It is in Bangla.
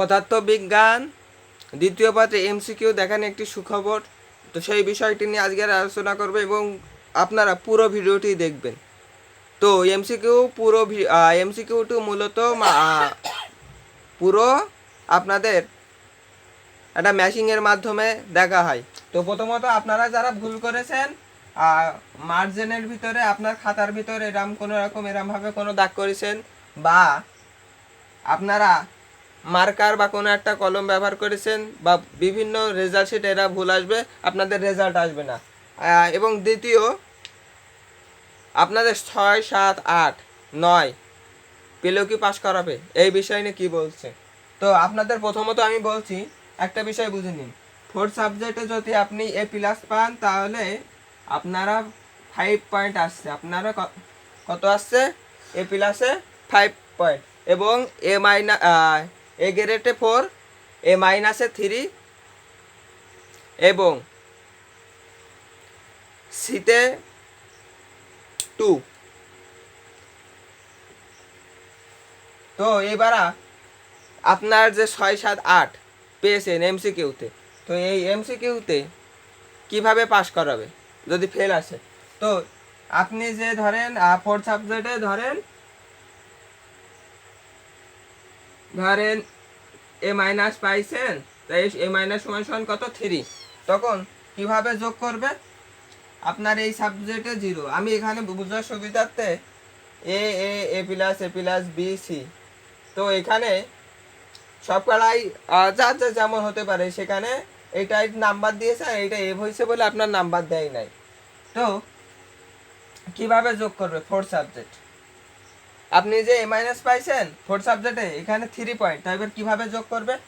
পদার্থবিজ্ঞান দ্বিতীয় পত্রে এমসিকিউ দেখান একটি সুখবর। তো সেই বিষয়টি নিয়ে আজকে আলোচনা করব এবং আপনারা পুরো ভিডিওটি দেখবেন। তো এমসিকিউটি মূলত পুরো আপনাদের একটা ম্যাশিংয়ের মাধ্যমে দেখা হয়। তো প্রথমত আপনারা যারা ভুল করেছেন, মার্জিনের ভিতরে আপনার খাতার ভিতরে এরমভাবে কোনো দাগ করেছেন, বা আপনারা মার্কার বা কোনো একটা কলম ব্যবহার করেছেন, বা বিভিন্ন রেজাল্ট শিট এরা ভুল আসবে, আপনাদের রেজাল্ট আসবে না। এবং দ্বিতীয়, আপনাদের 6, 7, 8, 9 পেলেও কি পাস করাবে, এই বিষয় নিয়ে কী বলছে। তো আপনাদের প্রথমত আমি বলছি, একটা বিষয় বুঝে নিন। 4th সাবজেক্টে যদি আপনি A+ পান তাহলে আপনারা 5 পয়েন্ট আসছে। আপনারা কত আসছে? A+ 5 পয়েন্ট, এবং এ গ্রেডে 4, A- 3, এবং সিতে 2। তো এবার আপনার যে 6, 7, 8 পেয়েছেন এমসিকিউতে, তো এই এমসিকিউতে কিভাবে পাস করাবে যদি ফেল আসে? তো আপনি যে ধরেন 4th সাবজেক্টে ধরেন A- পাইছেন, তাই A- সমান কত? 3। তখন কিভাবে যোগ করবে? আপনার এই সাবজেক্টে 0, আমি এখানে বুঝার সুবিধার্থে A+, B, C, তো এখানে সব কলাই যার যার যেমন হতে পারে, সেখানে এইটাই নাম্বার দিয়েছে, আর এইটা এভ হয়েছে বলে আপনার নাম্বার দেয় নাই। তো কিভাবে যোগ করবে 4th সাবজেক্ট? আপনি যে A- পাইছেন 4th সাবজেক্টে, এখানে 3 পয়েন্ট, তাই এবার কিভাবে যোগ করবে?